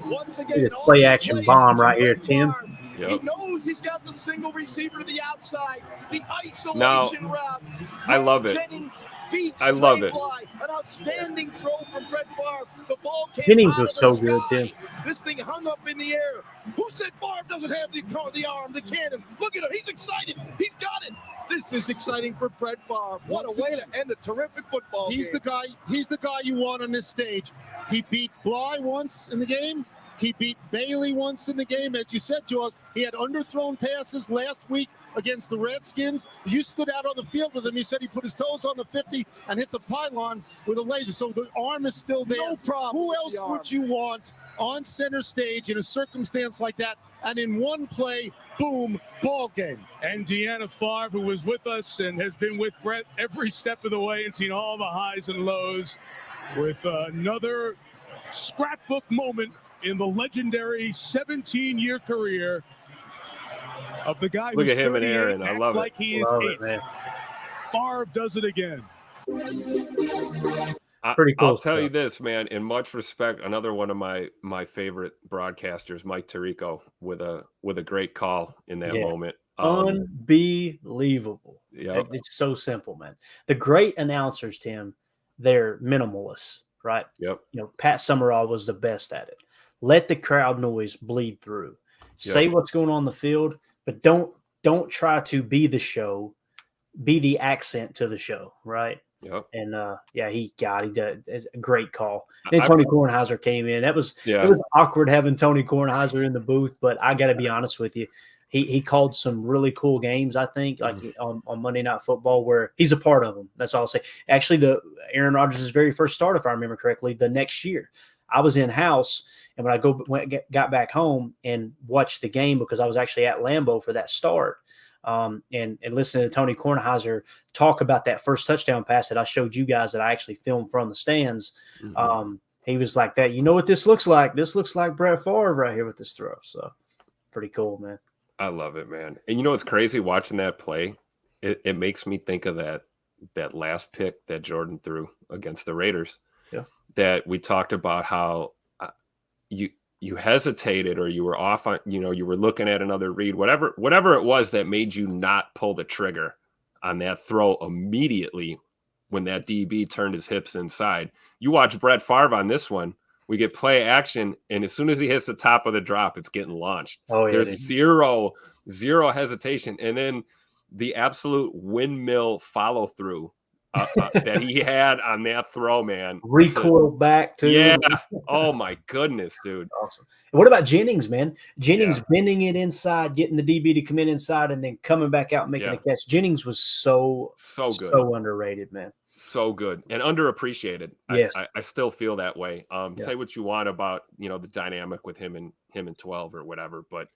[SPEAKER 6] Once again,
[SPEAKER 3] This play action bomb right here,
[SPEAKER 6] Brett
[SPEAKER 3] Tim.
[SPEAKER 6] Favre.
[SPEAKER 4] Yep.
[SPEAKER 6] He knows he's got the single receiver to the outside, the isolation
[SPEAKER 4] Now,
[SPEAKER 6] route.
[SPEAKER 4] I love it.
[SPEAKER 6] Jennings beats
[SPEAKER 4] I love
[SPEAKER 6] Trey
[SPEAKER 4] it.
[SPEAKER 6] Bly. An outstanding throw from Brett Favre. The ball came
[SPEAKER 3] Jennings
[SPEAKER 6] out
[SPEAKER 3] was
[SPEAKER 6] of the
[SPEAKER 3] so good,
[SPEAKER 6] sky.
[SPEAKER 3] Tim.
[SPEAKER 6] This thing hung up in the air. Who said Favre doesn't have the arm, the cannon? Look at him. He's excited. He's got it. This is exciting for Brett Favre. What a way to end a terrific football game.
[SPEAKER 7] He's the guy you want on this stage. He beat Bly once in the game. He beat Bailey once in the game. As you said to us, he had underthrown passes last week against the Redskins. You stood out on the field with him. You said he put his toes on the 50 and hit the pylon with a laser. So the arm is still there.
[SPEAKER 6] No problem.
[SPEAKER 7] Who
[SPEAKER 6] with
[SPEAKER 7] else
[SPEAKER 6] the arm.
[SPEAKER 7] would you want on center stage in a circumstance like that? And in one play, boom, ball game.
[SPEAKER 5] And Deanna Favre, who was with us and has been with Brett every step of the way and seen all the highs and lows, with another scrapbook moment in the legendary 17-year career of the guy
[SPEAKER 4] Look
[SPEAKER 5] who's
[SPEAKER 4] at him and
[SPEAKER 5] 38
[SPEAKER 4] Aaron. I
[SPEAKER 5] acts
[SPEAKER 4] love it.
[SPEAKER 5] like he is
[SPEAKER 3] Love
[SPEAKER 5] 8.
[SPEAKER 3] it, man.
[SPEAKER 5] Favre does it again.
[SPEAKER 3] Pretty cool
[SPEAKER 4] I'll tell
[SPEAKER 3] stuff.
[SPEAKER 4] you this, man. In much respect, another one of my favorite broadcasters, Mike Tirico, with a great call in that
[SPEAKER 3] Yeah.
[SPEAKER 4] moment.
[SPEAKER 3] Unbelievable.
[SPEAKER 4] Yep.
[SPEAKER 3] It's so simple, man. The great announcers, Tim, they're minimalists, right?
[SPEAKER 4] Yep.
[SPEAKER 3] You know, Pat Summerall was the best at it. Let the crowd noise bleed through. Say what's going on the field, but don't try to be the show. Be the accent to the show, right?
[SPEAKER 4] Yep.
[SPEAKER 3] And he did. It's a great call. Then Tony Kornheiser came in. It was awkward having Tony Kornheiser in the booth, but I got to be honest with you. He called some really cool games, I think, like on Monday Night Football, where he's a part of them. That's all I'll say. Actually, the Aaron Rodgers' very first start, if I remember correctly, the next year, I was in house, and when I got back home and watched the game because I was actually at Lambeau for that start, and listening to Tony Kornheiser talk about that first touchdown pass that I showed you guys that I actually filmed from the stands. He was like that. You know what this looks like? This looks like Brett Favre right here with this throw. So pretty cool, man.
[SPEAKER 4] I love it, man. And you know what's crazy watching that play? It makes me think of that last pick that Jordan threw against the Raiders.
[SPEAKER 3] Yeah.
[SPEAKER 4] That we talked about how you hesitated or you were off on, you were looking at another read, whatever it was that made you not pull the trigger on that throw immediately when that DB turned his hips inside. You watch Brett Favre on this one. We get play action, and as soon as he hits the top of the drop, it's getting launched.
[SPEAKER 3] Oh, yeah,
[SPEAKER 4] there's zero hesitation. And then the absolute windmill follow through that he had on that throw, man.
[SPEAKER 3] Recoil back too.
[SPEAKER 4] Yeah. Oh my goodness, dude.
[SPEAKER 3] Awesome. And what about Jennings, man? Jennings bending it inside, getting the DB to come in inside, and then coming back out and making a catch. Jennings was so good, so underrated, man.
[SPEAKER 4] So good and underappreciated.
[SPEAKER 3] Yes.
[SPEAKER 4] I still feel that way. Say what you want about the dynamic with him and 12 or whatever, but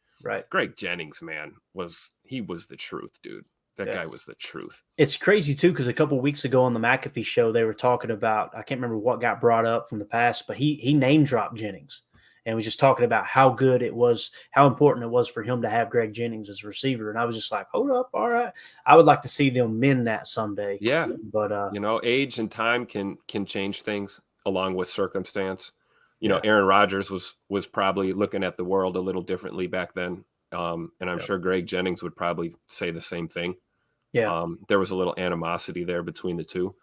[SPEAKER 4] Greg Jennings, man, was the truth, dude. That guy was the truth.
[SPEAKER 3] It's crazy too, because a couple of weeks ago on the McAfee show, they were talking about, I can't remember what got brought up from the past, but he name dropped Jennings and was just talking about how good it was, how important it was for him to have Greg Jennings as a receiver. And I was just like, hold up. All right. I would like to see them mend that someday.
[SPEAKER 4] Yeah.
[SPEAKER 3] But,
[SPEAKER 4] age and time can change things along with circumstance. Aaron Rodgers was probably looking at the world a little differently back then. And I'm sure Greg Jennings would probably say the same thing.
[SPEAKER 3] Yeah.
[SPEAKER 4] There was a little animosity there between the two.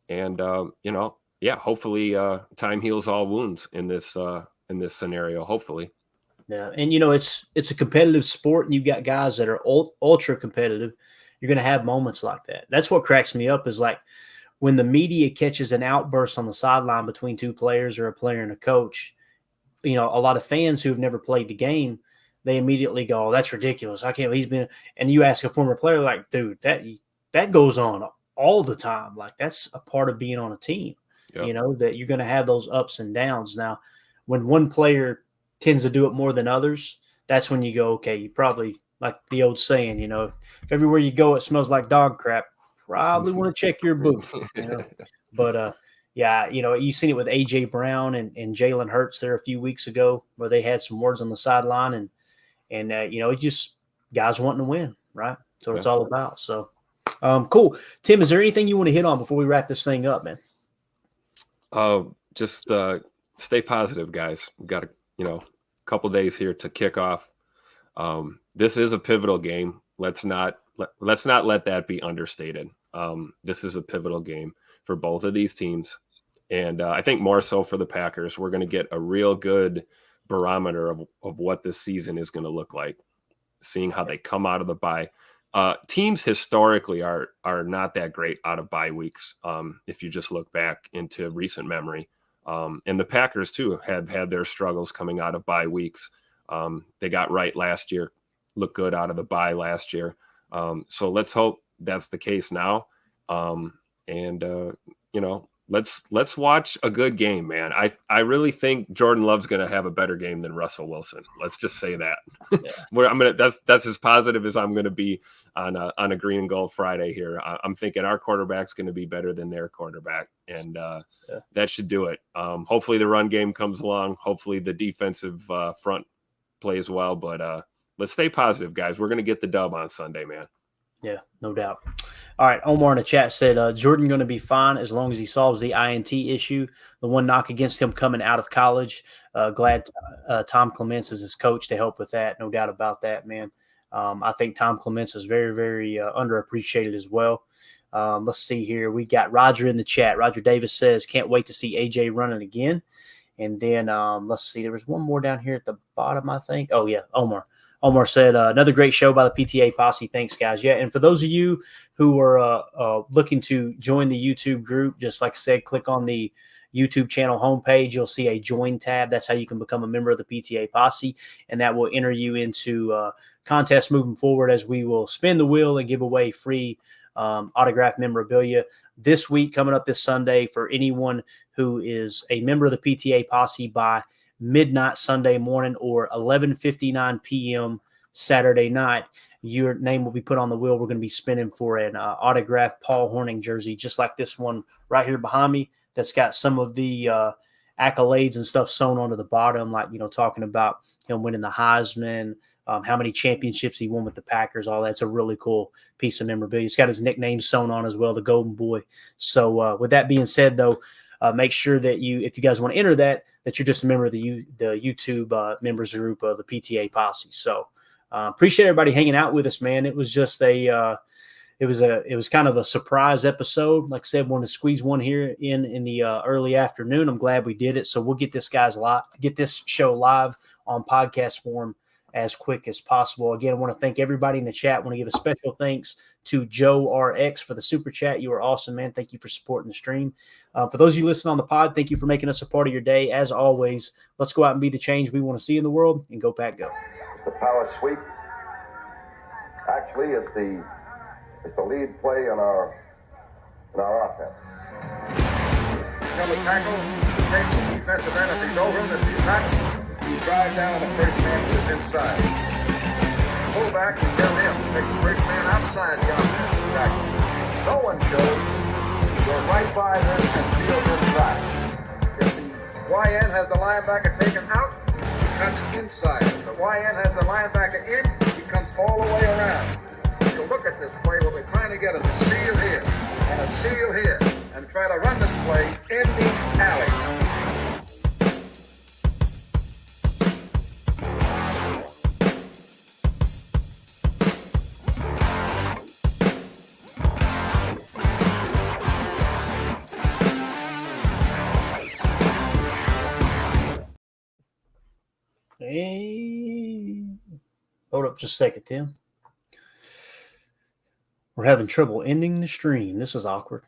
[SPEAKER 4] And, hopefully time heals all wounds in this scenario, hopefully.
[SPEAKER 3] Yeah. And, it's a competitive sport, and you've got guys that are ultra competitive. You're going to have moments like that. That's what cracks me up is like when the media catches an outburst on the sideline between two players or a player and a coach, a lot of fans who have never played the game, they immediately go, oh, that's ridiculous. I can't, and you ask a former player like, dude, that goes on all the time. Like that's a part of being on a team, that you're going to have those ups and downs. Now, when one player tends to do it more than others, that's when you go, okay, you probably, like the old saying, if everywhere you go it smells like dog crap, probably want to check your boots. But yeah, you've seen it with A.J. Brown and Jalen Hurts there a few weeks ago where they had some words on the sideline, and it's just guys wanting to win, right? So it's all about. So cool. Tim, is there anything you want to hit on before we wrap this thing up, man?
[SPEAKER 4] Just stay positive, guys. We've got a couple days here to kick off. This is a pivotal game. Let's not let that be understated. This is a pivotal game for both of these teams, and I think more so for the Packers. We're going to get a real good barometer of what this season is going to look like, seeing how they come out of the bye. Teams historically are not that great out of bye weeks. If you just look back into recent memory, and the Packers too have had their struggles coming out of bye weeks. They got right last year, looked good out of the bye last year. So let's hope that's the case now. Let's watch a good game, man. I really think Jordan Love's going to have a better game than Russell Wilson. Let's just say that. Yeah. That's as positive as I'm going to be on a Green and Gold Friday here. I'm thinking our quarterback's going to be better than their quarterback, and that should do it. Hopefully the run game comes along. Hopefully the defensive front plays well, but let's stay positive, guys. We're going to get the dub on Sunday, man.
[SPEAKER 3] Yeah, no doubt. All right, Omar in the chat said, Jordan going to be fine as long as he solves the INT issue. The one knock against him coming out of college. Glad Tom Clements is his coach to help with that. No doubt about that, man. I think Tom Clements is very, very underappreciated as well. Let's see here. We got Roger in the chat. Roger Davis says, can't wait to see AJ running again. And then let's see. There was one more down here at the bottom, I think. Oh, yeah, Omar. Omar said, another great show by the PTA Posse. Thanks, guys. Yeah, and for those of you who are looking to join the YouTube group, just like I said, click on the YouTube channel homepage. You'll see a join tab. That's how you can become a member of the PTA Posse, and that will enter you into contests moving forward as we will spin the wheel and give away free autographed memorabilia this week, coming up this Sunday, for anyone who is a member of the PTA Posse by midnight Sunday morning or 11:59 p.m. Saturday night. Your name will be put on the wheel. We're going to be spinning for an autographed Paul Hornung jersey, just like this one right here behind me, that's got some of the accolades and stuff sewn onto the bottom, like, talking about him winning the Heisman, how many championships he won with the Packers, all that's a really cool piece of memorabilia. It's got his nickname sewn on as well, the Golden Boy. So with that being said, though, make sure that if you guys want to enter that you're just a member of the YouTube members group of the PTA Posse. So appreciate everybody hanging out with us, man. It was just it was kind of a surprise episode. Like I said, wanted to squeeze one here in the early afternoon. I'm glad we did it. So we'll get this show live on podcast form as quick as possible. Again, I want to thank everybody in the chat. I want to give a special thanks to Joe RX for the super chat. You are awesome, man. Thank you for supporting the stream. For those of you listening on the pod, thank you for making us a part of your day. As always, let's go out and be the change we want to see in the world, and go Pack Go.
[SPEAKER 1] The power sweep actually is the lead play in our offense.
[SPEAKER 2] Tell the tackle, take the defensive end if he's over him. If he's not, you drive down the first man who is inside. Pull back and tell him to take the first man outside the offensive tackle. No one shows. Go right by them and field inside. If the YN has the linebacker taken out, he cuts inside. If the YN has the linebacker in, he comes all the way around. So look at this play. What we're trying to get is a seal here and a seal here, and try to run this play in the alley.
[SPEAKER 3] Hey, hold up just a second, Tim. We're having trouble ending the stream. This is awkward.